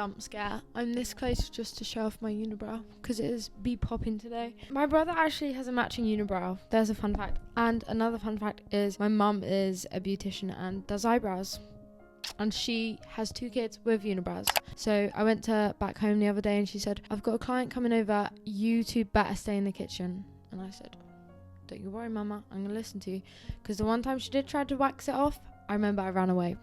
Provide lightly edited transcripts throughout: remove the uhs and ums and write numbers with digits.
jump scare. I'm this close just to show off my unibrow because it is be popping today. My brother actually has a matching unibrow. There's a fun fact. And another fun fact is my mum is a beautician and does eyebrows. And she has 2 kids with unibrows. So I went to back home the other day and she said, I've got a client coming over. You two better stay in the kitchen. And I said, don't you worry, mama. I'm going to listen to you. Because the one time she did try to wax it off, I remember I ran away.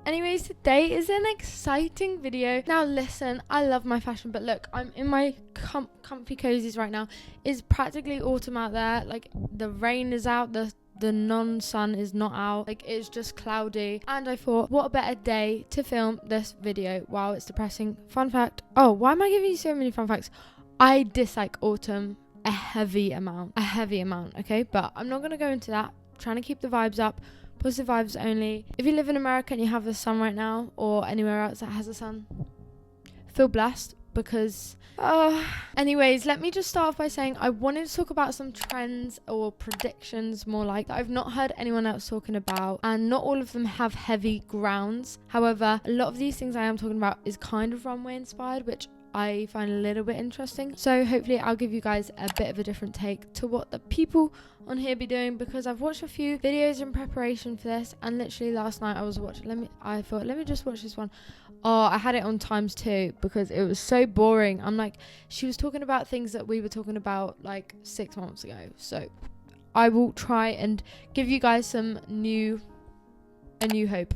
Anyways, today is an exciting video. Now listen, I love my fashion, but look, I'm in my comfy cozies right now. It's practically autumn out there. Like, the rain is out, the non-sun is not out, like it's just cloudy, and I thought, what a better day to film this video while it's depressing. Fun fact, oh, why am I giving you so many fun facts? I dislike autumn a heavy amount, okay, but I'm not gonna go into that. I'm trying to keep the vibes up, positive vibes only. If you live in America and you have the sun right now, or anywhere else that has the sun, feel blessed, because anyways, let me just start off by saying I wanted to talk about some trends or predictions, more like, that I've not heard anyone else talking about, and not all of them have heavy grounds. However, a lot of these things I am talking about is kind of RUnWay inspired, which I find a little bit interesting. So hopefully I'll give you guys a bit of a different take to what the people on here be doing, because I've watched a few videos in preparation for this, and literally last night I was watching, I thought, let me just watch this one. Oh, I had it on ×2 because it was so boring. I'm like, she was talking about things that we were talking about like 6 months ago. So I will try and give you guys some a new hope.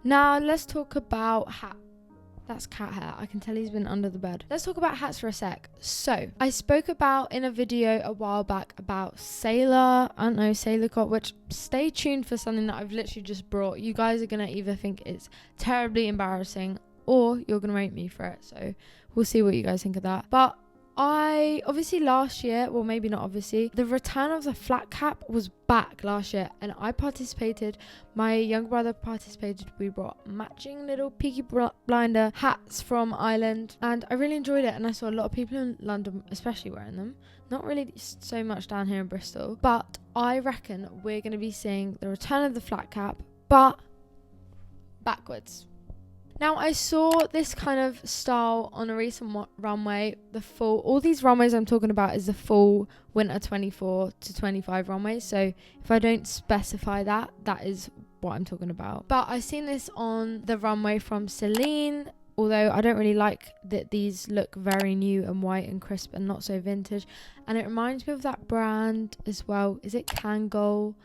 Now let's talk about hats. That's cat hair. I can tell he's been under the bed. Let's talk about hats for a sec. So I spoke about in a video a while back about sailor cut, which stay tuned for something that I've literally just brought. You guys are gonna either think it's terribly embarrassing or you're gonna rate me for it. So we'll see what you guys think of that. But I obviously last year, well maybe not obviously, the return of the flat cap was back last year, and I participated, my younger brother participated. We brought matching little Peaky Blinder hats from Ireland, and I really enjoyed it, and I saw a lot of people in London especially wearing them. Not really so much down here in Bristol, but I reckon we're going to be seeing the return of the flat cap, but backwards. Now, I saw this kind of style on a recent RUnWay, all these RUnWays I'm talking about is the full winter 24 to 25 RUnWay. So if I don't specify that, that is what I'm talking about. But I seen this on the RUnWay from Celene, although I don't really like that these look very new and white and crisp and not so vintage. And it reminds me of that brand as well. Is it Kangol,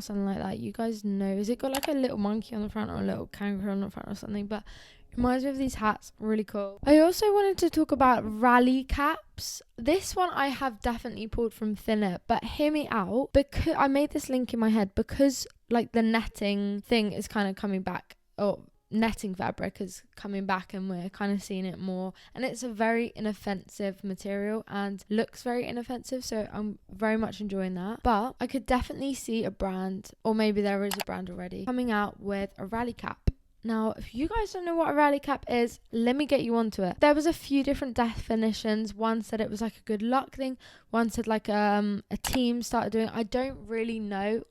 something like that? You guys know, is it got like a little monkey on the front or a little kangaroo on the front or something? But it reminds me of these hats. Really cool. I also wanted to talk about rally caps. This one I have definitely pulled from thinner, but hear me out, because I made this link in my head, because like the netting thing is kind of coming back, or netting fabric is coming back, and we're kind of seeing it more, and it's a very inoffensive material and looks very inoffensive, so I'm very much enjoying that. But I could definitely see a brand, or maybe there is a brand already, coming out with a rally cap. Now, if you guys don't know what a rally cap is, let me get you onto it. There was a few different definitions. One said it was like a good luck thing. One said like a team started doing it. I don't really know.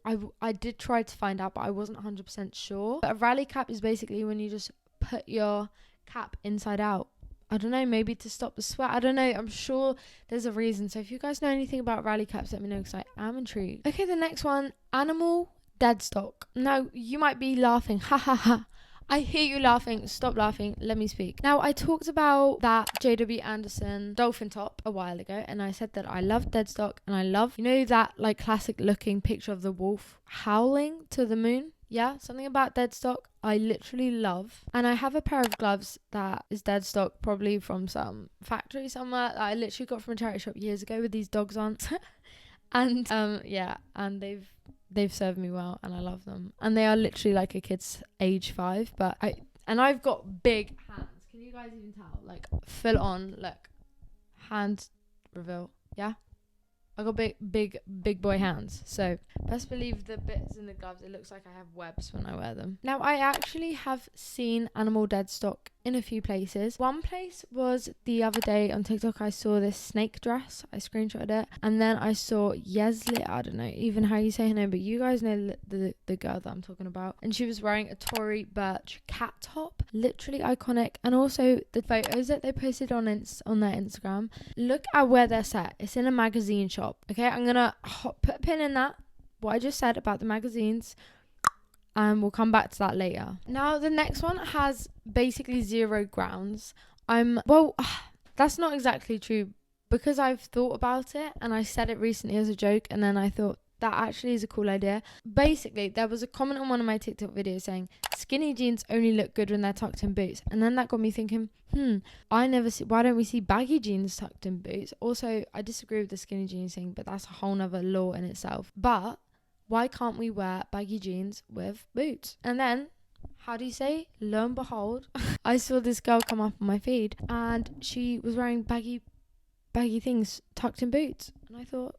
I did try to find out, but I wasn't 100% sure. But a rally cap is basically when you just put your cap inside out. I don't know, maybe to stop the sweat. I don't know. I'm sure there's a reason. So if you guys know anything about rally caps, let me know, because I am intrigued. Okay, the next one, animal deadstock. Now, you might be laughing. Ha ha ha. I hear you laughing. Stop laughing. Let me speak. Now, I talked about that J.W. Anderson dolphin top a while ago, and I said that I love deadstock, and I love, you know, that like classic looking picture of the wolf howling to the moon. Yeah, something about deadstock I literally love. And I have a pair of gloves that is deadstock, probably from some factory somewhere, that I literally got from a charity shop years ago with these dogs on. And yeah, and they've served me well, and I love them, and they are literally like a kid's age 5, but I've got big hands. Can you guys even tell? Like full on, look, hand reveal. Yeah, I got big boy hands, so best believe the bits in the gloves, it looks like I have webs when I wear them. Now, I actually have seen animal dead stock in a few places. One place was the other day on TikTok. I saw this snake dress. I screenshotted it, and then I saw Yesley. I don't know even how you say her name, but you guys know the girl that I'm talking about. And she was wearing a Tory Burch cat top, literally iconic. And also the photos that they posted on their Instagram. Look at where they're set. It's in a magazine shop. Okay, I'm gonna put a pin in that. What I just said about the magazines. And we'll come back to that later. Now, the next one has basically 0 grounds. That's not exactly true because I've thought about it and I said it recently as a joke, and then I thought that actually is a cool idea. Basically, there was a comment on one of my TikTok videos saying skinny jeans only look good when they're tucked in boots, and then that got me thinking, why don't we see baggy jeans tucked in boots? Also, I disagree with the skinny jeans thing, but that's a whole nother law in itself. But why can't we wear baggy jeans with boots? And then, how do you say? Lo and behold, I saw this girl come up on my feed and she was wearing baggy things tucked in boots. And I thought,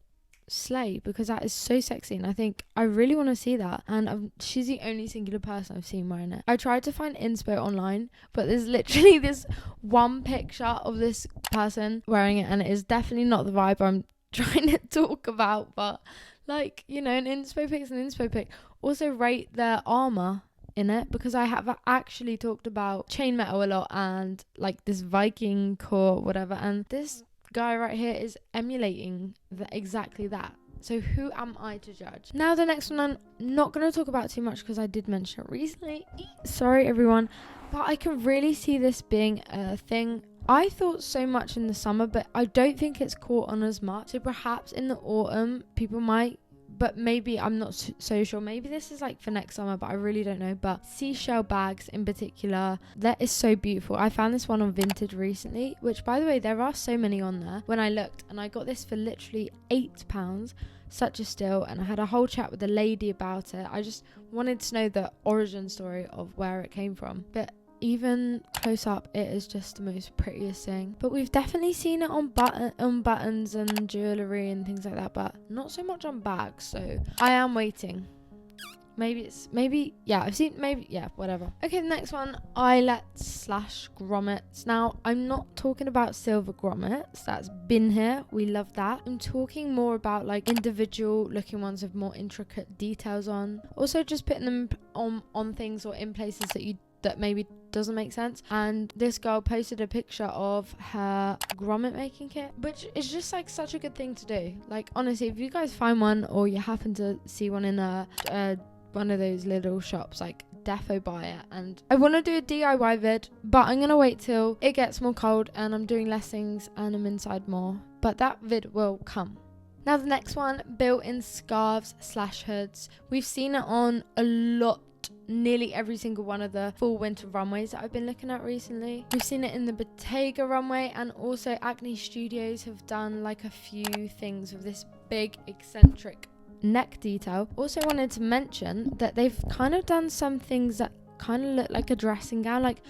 slay, because that is so sexy. And I think I really want to see that. And she's the only singular person I've seen wearing it. I tried to find inspo online, but there's literally this one picture of this person wearing it. And it is definitely not the vibe I'm trying to talk about, but like, you know, an inspo pic's an inspo pic. Also rate their armor in it, because I have actually talked about chainmail a lot and like this Viking core, whatever, and this guy right here is emulating exactly that. So who am I to judge? Now, the next one I'm not going to talk about too much because I did mention it recently. Sorry, everyone. But I can really see this being a thing. I thought so much in the summer, but I don't think it's caught on as much. So perhaps in the autumn, people might, but maybe I'm not so sure. Maybe this is like for next summer, but I really don't know. But seashell bags in particular, that is so beautiful. I found this one on Vinted recently, which, by the way, there are so many on there when I looked, and I got this for literally £8. Such a steal. And I had a whole chat with the lady about it. I just wanted to know the origin story of where it came from. But even close up, it is just the most prettiest thing. But we've definitely seen it on buttons and jewellery and things like that, but not so much on bags. So I am waiting. I've seen whatever. Okay, the next one, eyelets / grommets. Now, I'm not talking about silver grommets. That's been here. We love that. I'm talking more about like individual looking ones with more intricate details on. Also, just putting them on things or in places that maybe doesn't make sense. And this girl posted a picture of her grommet making kit, which is just like such a good thing to do. Like, honestly, if you guys find one or you happen to see one in one of those little shops, like, defo buy it. And I want to do a DIY vid, but I'm gonna wait till it gets more cold and I'm doing less things and I'm inside more, but that vid will come. Now, the next one, built-in scarves / hoods. We've seen it on a lot, nearly every single one of the fall winter runways that I've been looking at recently. We've seen it in the Bottega runway, and also Acne Studios have done like a few things with this big eccentric neck detail. Also wanted to mention that they've kind of done some things that kind of look like a dressing gown, like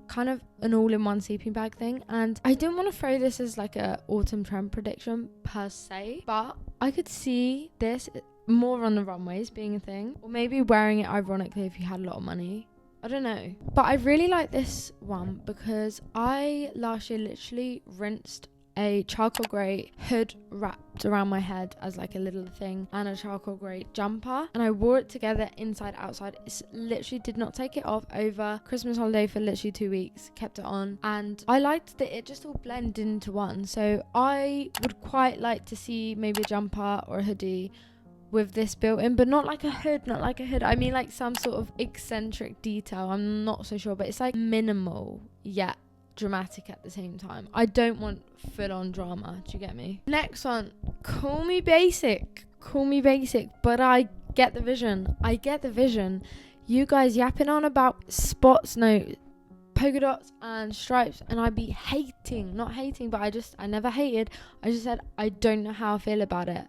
kind of an all-in-one sleeping bag thing. And I didn't want to throw this as like a autumn trend prediction per se, but I could see this more on the runways being a thing, or maybe wearing it ironically if you had a lot of money. I don't know, but I really like this one because I last year literally rinsed a charcoal grey hood wrapped around my head as like a little thing, and a charcoal grey jumper, and I wore it together inside outside. It literally did not take it off over Christmas holiday for literally 2 weeks, kept it on, and I liked that it just all blended into one. So I would quite like to see maybe a jumper or a hoodie with this built in, but not like a hood. I mean like some sort of eccentric detail. I'm not so sure, but it's like minimal yet dramatic at the same time. I don't want full on drama. Do you get me? Next one, call me basic, but I get the vision. You guys yapping on about spots, no polka dots and stripes, and I'd be not hating, but I never hated. I just said I don't know how I feel about it.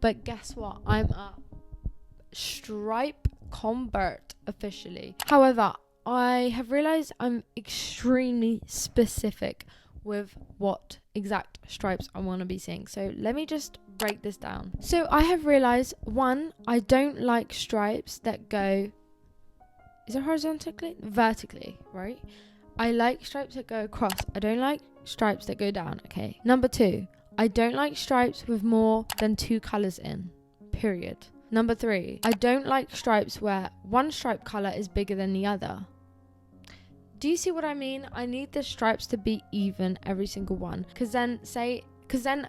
But guess what? I'm a stripe convert officially. However, I have realized I'm extremely specific with what exact stripes I want to be seeing. So let me just break this down. So I have realized, one, I don't like stripes that go, is it horizontally? Vertically, right? I like stripes that go across. I don't like stripes that go down, okay? Number 2, I don't like stripes with more than 2 colors in, period. Number 3, I don't like stripes where one stripe color is bigger than the other. Do you see what I mean? I need the stripes to be even, every single one. Because then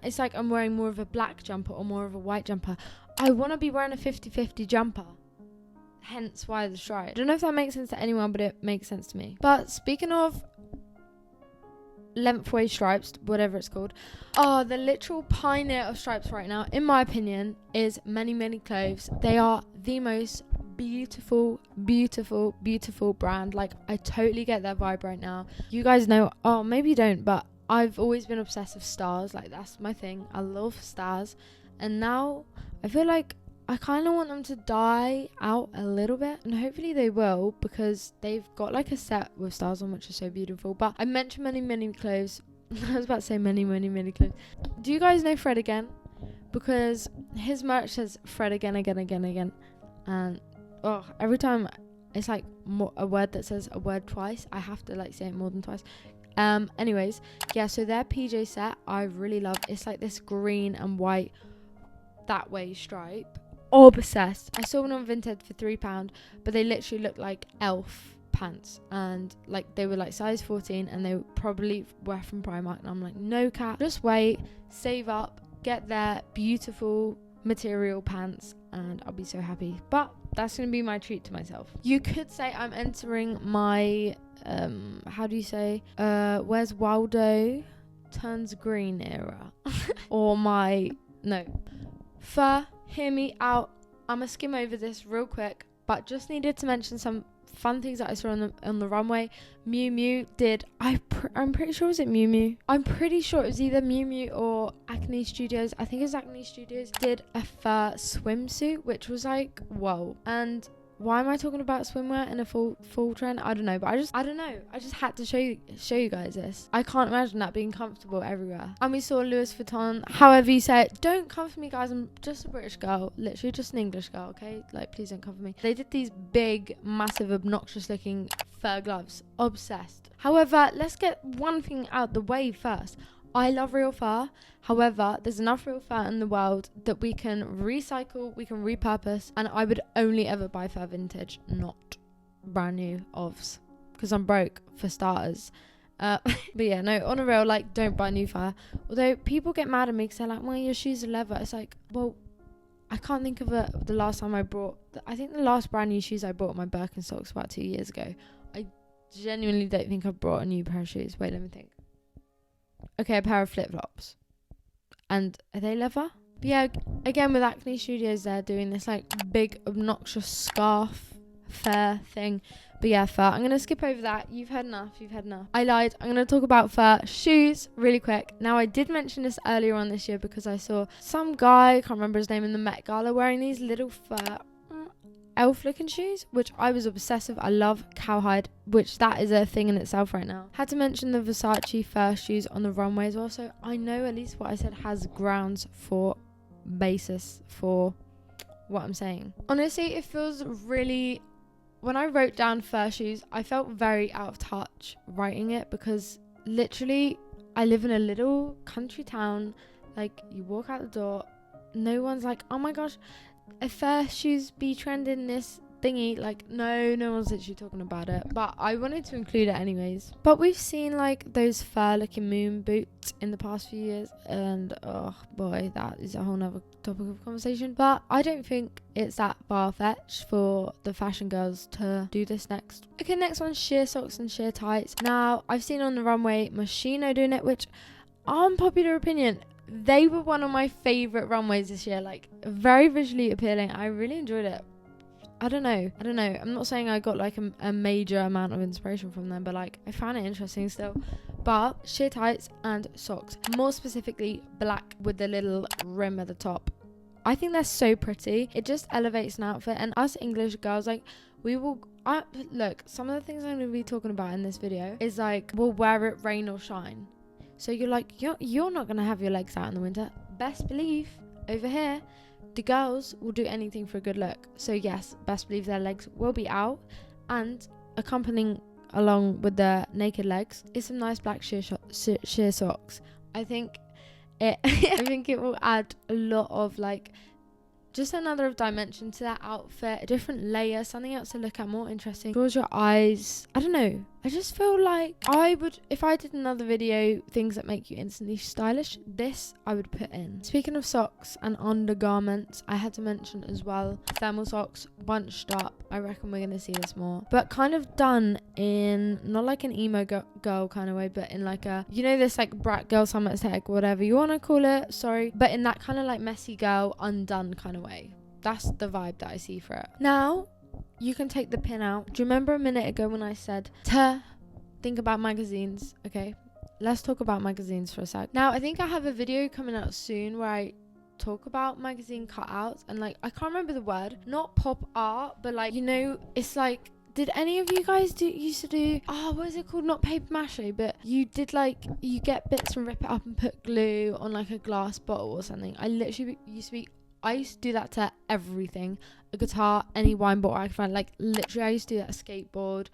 it's like I'm wearing more of a black jumper or more of a white jumper. I want to be wearing a 50-50 jumper. Hence why the stripe. I don't know if that makes sense to anyone, but it makes sense to me. But speaking of lengthway stripes, whatever it's called, the literal pioneer of stripes right now, in my opinion, is Many Many Clothes. They are the most beautiful brand. Like, I totally get their vibe right now. You guys know, maybe you don't, but I've always been obsessed with stars. Like, that's my thing. I love stars, and now I feel like I kind of want them to die out a little bit, and hopefully they will, because they've got like a set with stars on, which is so beautiful. But I mentioned Many Many Clothes. I was about to say Many Many Clothes. Do you guys know Fred again? Because his merch says Fred again, and every time it's like a word that says a word twice, I have to like say it more than twice. Anyways, yeah, so their PJ set I really love. It's like this green and white that way stripe. Obsessed. I saw one on Vinted for £3, but they literally look like elf pants, and like they were like size 14, and they probably were from Primark, and I'm like, no cap, just wait, save up, get their beautiful material pants, and I'll be so happy. But that's gonna be my treat to myself. You could say I'm entering my how do you say where's Waldo turns green era or my fur. Hear me out. I'm gonna skim over this real quick, but just needed to mention some fun things that I saw on the runway. Miu Miu did, I'm pretty sure, was it Miu Miu? I'm pretty sure it was either Miu Miu or Acne Studios. I think it was Acne Studios. Did a fur swimsuit, which was like, whoa. And why am I talking about swimwear in a full trend? I don't know, but I just had to show you guys this. I can't imagine that being comfortable everywhere. And we saw Louis Vuitton, however you say it. Don't come for me, guys. I'm just a British girl, literally just an English girl, okay? Like, please don't come for me. They did these big, massive, obnoxious looking fur gloves. Obsessed. However, let's get one thing out the way first. I love real fur. However, there's enough real fur in the world that we can recycle, we can repurpose, and I would only ever buy fur vintage, not brand new OVs, because I'm broke, for starters. But yeah, no, on a real, like, don't buy new fur. Although people get mad at me because they're like, well, your shoes are leather. It's like, well, I can't think of the last time I bought, I think the last brand new shoes I bought my Birkenstocks about 2 years ago. I genuinely don't think I've brought a new pair of shoes. Wait, let me think. Okay, a pair of flip-flops. And are they leather? But yeah, again with Acne Studios, they're doing this like big obnoxious scarf fur thing. But yeah, fur. I'm going to skip over that. You've had enough. I lied. I'm going to talk about fur shoes really quick. Now, I did mention this earlier on this year because I saw some guy, I can't remember his name, in the Met Gala wearing these little fur elf looking shoes, which I was obsessed with. I love cowhide, which that is a thing in itself right now. Had to mention the Versace fur shoes on the runway as well, so I know at least what I said has grounds for basis for what I'm saying. Honestly, it feels really, when I wrote down fur shoes, I felt very out of touch writing it, because literally I live in a little country town. Like, you walk out the door, no one's like, oh my gosh, if fur shoes be trending this thingy, like, no one's literally talking about it, but I wanted to include it anyways. But we've seen like those fur looking moon boots in the past few years, and oh boy, that is a whole nother topic of conversation. But I don't think it's that far-fetched for the fashion girls to do this next. Okay, next one, sheer socks and sheer tights. Now, I've seen on the runway Moschino doing it, which, unpopular opinion, they were one of my favorite runways this year. Like, very visually appealing. I really enjoyed it. I don't know. I'm not saying I got like a major amount of inspiration from them, but like, I found it interesting still. But sheer tights and socks, more specifically black with the little rim at the top, I think they're so pretty. It just elevates an outfit. And us English girls, like, look, some of the things I'm going to be talking about in this video is like, we'll wear it rain or shine. So you're like, you're not gonna have your legs out in the winter. Best believe over here, the girls will do anything for a good look. So yes, best believe their legs will be out, and accompanying along with the naked legs is some nice black sheer socks. I think it will add a lot of like just another dimension to that outfit, a different layer, something else to look at, more interesting, draws your eyes. I don't know, I just feel like I would, if I did another video, things that make you instantly stylish, this I would put in. Speaking of socks and undergarments, I had to mention as well, thermal socks bunched up. I reckon we're going to see this more, but kind of done in not like an emo girl kind of way, but in like a, you know, this like brat girl summer aesthetic, whatever you want to call it, sorry, but in that kind of like messy girl undone kind of way. That's the vibe that I see for it. Now you can take the pin out. Do you remember a minute ago when I said to think about magazines? Okay, let's talk about magazines for a sec. Now I think I have a video coming out soon where I talk about magazine cutouts, and like I can't remember the word, not pop art, but like, you know, it's like, did any of you guys used to do, what is it called, not paper mache, but you did like, you get bits and rip it up and put glue on like a glass bottle or something. I used to do that to everything. A guitar, any wine bottle I could find. Like literally I used to do that, a skateboard,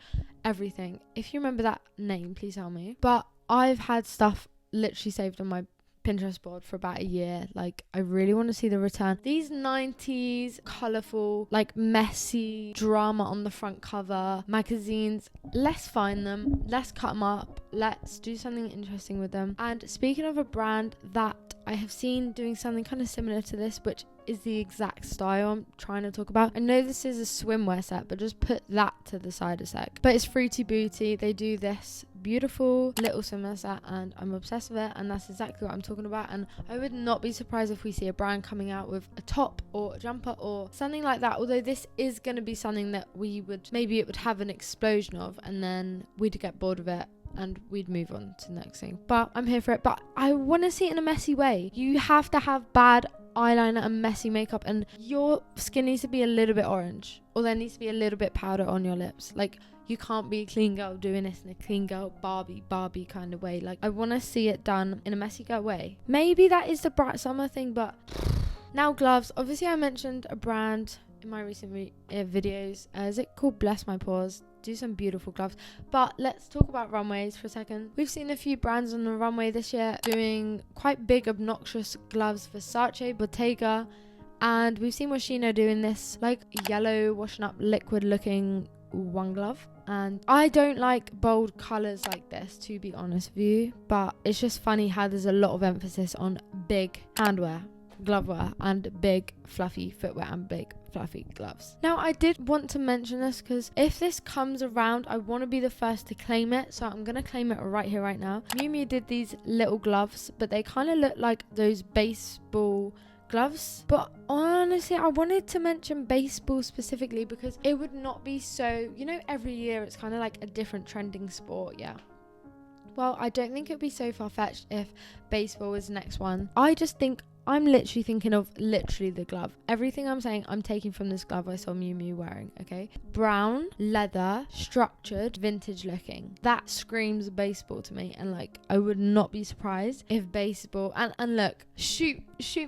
everything. If you remember that name, please tell me. But I've had stuff literally saved on my Pinterest board for about a year. Like I really want to see the return. These 90s colourful, like messy drama on the front cover magazines, let's find them, let's cut them up, let's do something interesting with them. And speaking of a brand that I have seen doing something kind of similar to this, which is the exact style I'm trying to talk about. I know this is a swimwear set, but just put that to the side a sec. But it's Fruity Booty. They do this beautiful little swimwear set and I'm obsessed with it, and that's exactly what I'm talking about. And I would not be surprised if we see a brand coming out with a top or a jumper or something like that, although this is going to be something that we would, maybe it would have an explosion of, and then we'd get bored of it and we'd move on to the next thing. But I'm here for it. But I want to see it in a messy way. You have to have bad eyeliner and messy makeup, and your skin needs to be a little bit orange, or there needs to be a little bit powder on your lips. Like you can't be a clean girl doing this in a clean girl Barbie kind of way. Like I want to see it done in a messy girl way. Maybe that is the bright summer thing. But now gloves. Obviously I mentioned a brand in my recent videos. Is it called Bless My Paws? Do some beautiful gloves. But let's talk about runways for a second. We've seen a few brands on the runway this year doing quite big obnoxious gloves. Versace, Bottega, and we've seen Moschino doing this like yellow washing up liquid looking one glove. And I don't like bold colours like this, to be honest with you, but it's just funny how there's a lot of emphasis on big handwear, gloveware, and big fluffy footwear and big fluffy gloves. Now I did want to mention this because if this comes around, I want to be the first to claim it, so I'm going to claim it right here right now. Miu Miu did these little gloves, but they kind of look like those baseball gloves. But honestly, I wanted to mention baseball specifically because it would not be so, you know, every year it's kind of like a different trending sport. Yeah, well, I don't think it would be so far-fetched if baseball was the next one. I just think I'm literally thinking of literally the glove. Everything I'm saying, I'm taking from this glove I saw Miu Miu wearing, okay? Brown, leather, structured, vintage looking. That screams baseball to me, and like, I would not be surprised if baseball, and look, shoot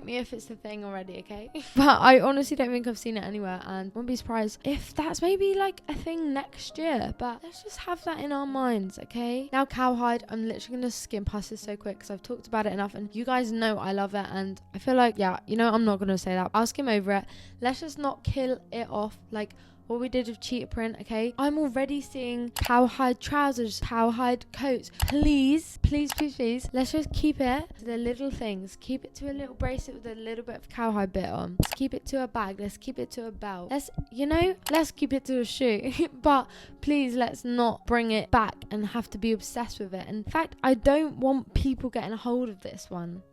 me if it's the thing already, okay? But I honestly don't think I've seen it anywhere, and wouldn't be surprised if that's maybe like a thing next year. But let's just have that in our minds, okay? Now cowhide, I'm literally gonna skim past this so quick because I've talked about it enough, and you guys know I love it, and I feel like, yeah, you know, I'm not going to say that. I'll skim over it. Let's just not kill it off like what we did with cheetah print, okay? I'm already seeing cowhide trousers, cowhide coats. Please, let's just keep it to the little things. Keep it to a little bracelet with a little bit of cowhide bit on. Let's keep it to a bag. Let's keep it to a belt. Let's keep it to a shoe. But please, let's not bring it back and have to be obsessed with it. In fact, I don't want people getting a hold of this one.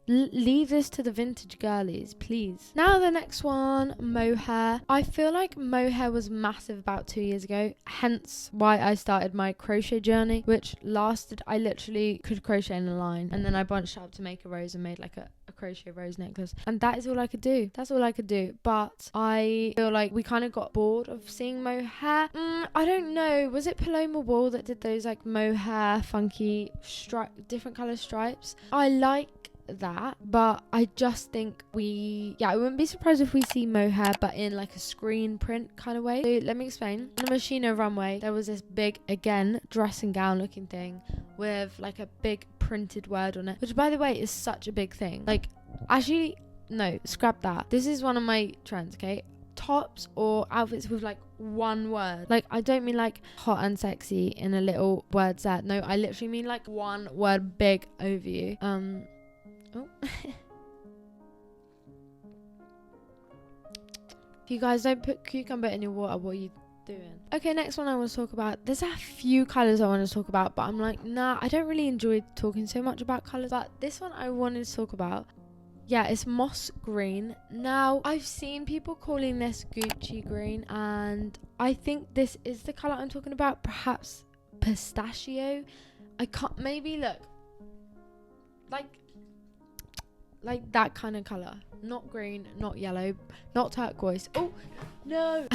Leave this to the vintage girlies, please. Now the next one, mohair. I feel like mohair was massive about 2 years ago, hence why I started my crochet journey, which lasted, I literally could crochet in a line, and then I bunched up to make a rose and made like a crochet rose necklace, and that is all I could do. That's all I could do. But I feel like we kind of got bored of seeing mohair. I don't know, was it Paloma Wool that did those like mohair funky different color stripes? I like that, but I just think I wouldn't be surprised if we see mohair but in like a screen print kind of way. So let me explain. On the Moschino runway, there was this big, again, dressing gown looking thing with like a big printed word on it, which by the way is such a big thing. Like, actually, no, scrap that. This is one of my trends, okay? Tops or outfits with like one word. Like, I don't mean like hot and sexy in a little word set. No, I literally mean like one word big overview. Oh. If you guys don't put cucumber in your water, what are you doing? Okay, next one I want to talk about. There's a few colours I want to talk about, but I'm like, nah, I don't really enjoy talking so much about colours. But this one I wanted to talk about. Yeah, it's moss green. Now, I've seen people calling this Gucci green, and I think this is the colour I'm talking about. Perhaps pistachio. I can't, maybe look. Like that kind of colour. Not green, not yellow, not turquoise. Oh, no.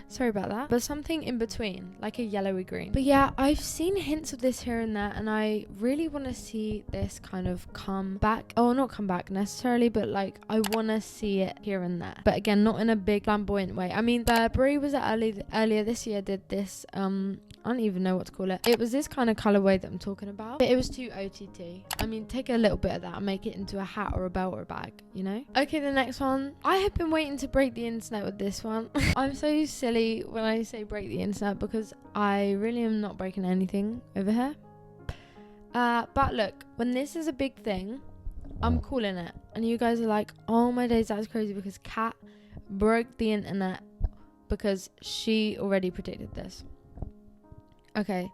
Sorry about that. But something in between, like a yellowy green. But yeah, I've seen hints of this here and there, and I really want to see this kind of come back. Oh, not come back necessarily, but like I want to see it here and there. But again, not in a big flamboyant way. I mean, Burberry was earlier this year did this, I don't even know what to call it. It was this kind of colorway that I'm talking about, but it was too OTT. I mean, take a little bit of that and make it into a hat or a belt or a bag, you know? Okay, the next one. I have been waiting to break the internet with this one. I'm so silly when I say break the internet because I really am not breaking anything over here. But look, when this is a big thing, I'm calling it. And you guys are like, oh my days, that's crazy, because Kat broke the internet because she already predicted this. Okay,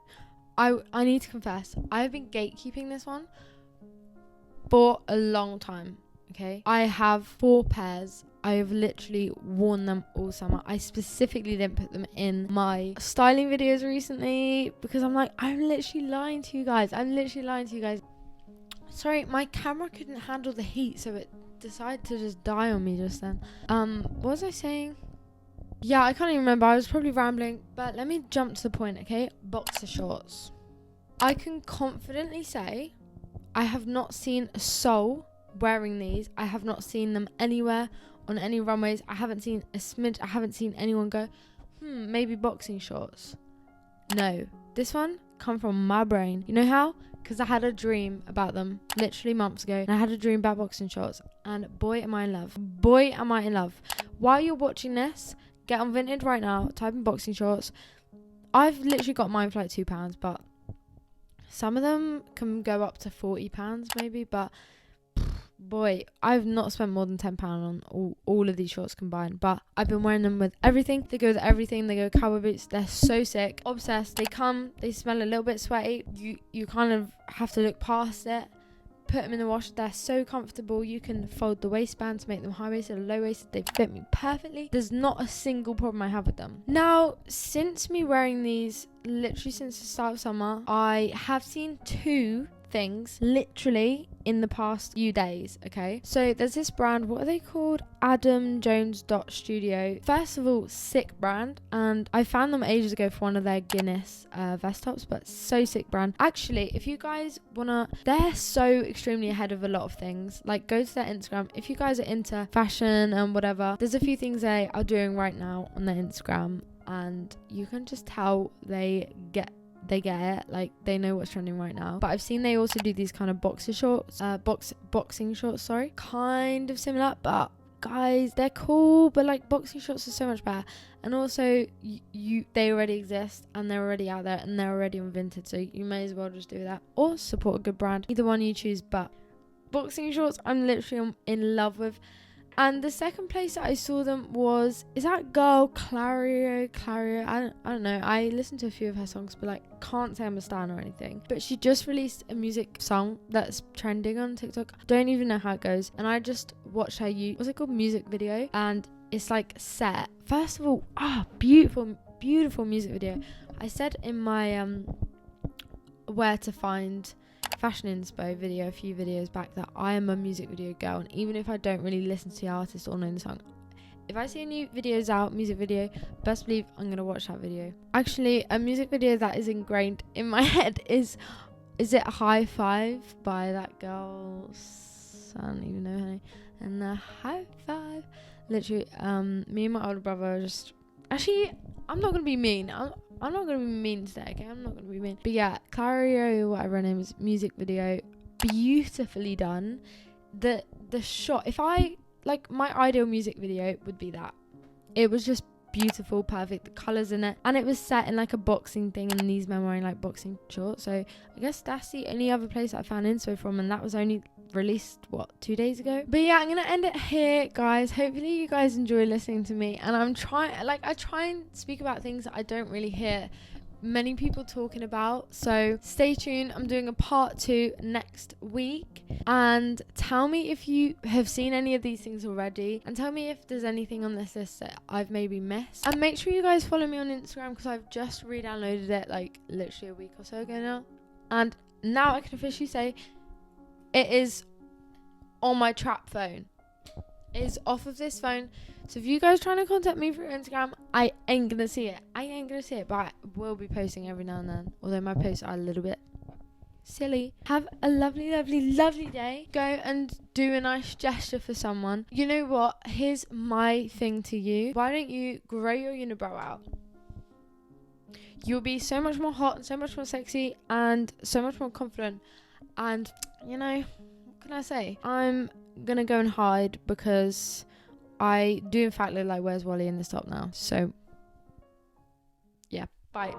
I need to confess, I've been gatekeeping this one for a long time, okay? I have 4 pairs. I have literally worn them all summer. I specifically didn't put them in my styling videos recently because I'm like, I'm literally lying to you guys. Sorry, my camera couldn't handle the heat, so it decided to just die on me just then. What was I saying? Yeah, I can't even remember. I was probably rambling, but let me jump to the point, okay? Boxer shorts. I can confidently say I have not seen a soul wearing these. I have not seen them anywhere on any runways. I haven't seen a smidge. I haven't seen anyone go, maybe boxing shorts. No, this one come from my brain. You know how? Because I had a dream about them literally months ago, and I had a dream about boxing shorts, and boy am I in love. Boy am I in love. While you're watching this, get on Vinted right now, type in boxing shorts. I've literally got mine for like £2, but some of them can go up to £40 maybe, but boy, I've not spent more than £10 on all of these shorts combined, but I've been wearing them with everything. They go with everything. They go with cowboy boots. They're so sick. Obsessed. They smell a little bit sweaty. You kind of have to look past it. Put them in the wash. They're so comfortable. You can fold the waistband to make them high-waisted or low-waisted. They fit me perfectly. There's not a single problem I have with them. Now, since me wearing these, literally since the start of summer, I have seen 2 things literally in the past few days. Okay, so there's this brand, what are they called? Adam Jones Studio. First of all, sick brand, and I found them ages ago for one of their Guinness vest tops, but so sick brand. Actually, if you guys wanna, they're so extremely ahead of a lot of things. Like, go to their Instagram if you guys are into fashion and whatever. There's a few things they are doing right now on their Instagram, and you can just tell they get it, like they know what's trending right now. But I've seen they also do these kind of boxing shorts, kind of similar, but guys, they're cool, but like boxing shorts are so much better. And also they already exist, and they're already out there, and they're already on Vinted, so you may as well just do that or support a good brand. Either one you choose, but boxing shorts I'm literally in love with. And the second place that I saw them was, is that girl CLARIO? I don't know. I listened to a few of her songs, but like can't say I'm a stan or anything. But she just released a music song that's trending on TikTok. Don't even know how it goes. And I just watched her what's it called, music video, and it's like set. First of all, beautiful music video. I said in my where to find fashion inspo video a few videos back that I am a music video girl, and even if I don't really listen to the artist or know the song, if I see a new videos out, music video, best believe I'm gonna watch that video. Actually, a music video that is ingrained in my head is it High Five by that girl, I don't even know her name, and the High Five, literally, me and my older brother are just, actually, I'm not gonna be mean, I'm not going to be mean today, okay? I'm not going to be mean. But yeah, CLARIO, whatever her name is, music video, beautifully done. The shot, if I, like, my ideal music video would be that. It was just beautiful, perfect, the colours in it. And it was set in, like, a boxing thing, and these men wearing, like, boxing shorts. So I guess that's the only other place I found inspo from, and that was only released 2 days ago. But yeah, I'm gonna end it here, guys. Hopefully you guys enjoy listening to me, and I try and speak about things that I don't really hear many people talking about. So stay tuned, I'm doing a part 2 next week, and tell me if you have seen any of these things already, and tell me if there's anything on this list that I've maybe missed. And make sure you guys follow me on Instagram, because I've just re-downloaded it like literally a week or so ago now, and now I can officially say it is on my trap phone. It is off of this phone. So if you guys trying to contact me through Instagram, I ain't gonna see it. But I will be posting every now and then. Although my posts are a little bit silly. Have a lovely, lovely, lovely day. Go and do a nice gesture for someone. You know what? Here's my thing to you. Why don't you grow your unibrow out? You'll be so much more hot and so much more sexy and so much more confident. And, you know, what can I say? I'm going to go and hide because I do in fact look like Where's Wally in this top now. So, yeah, bye.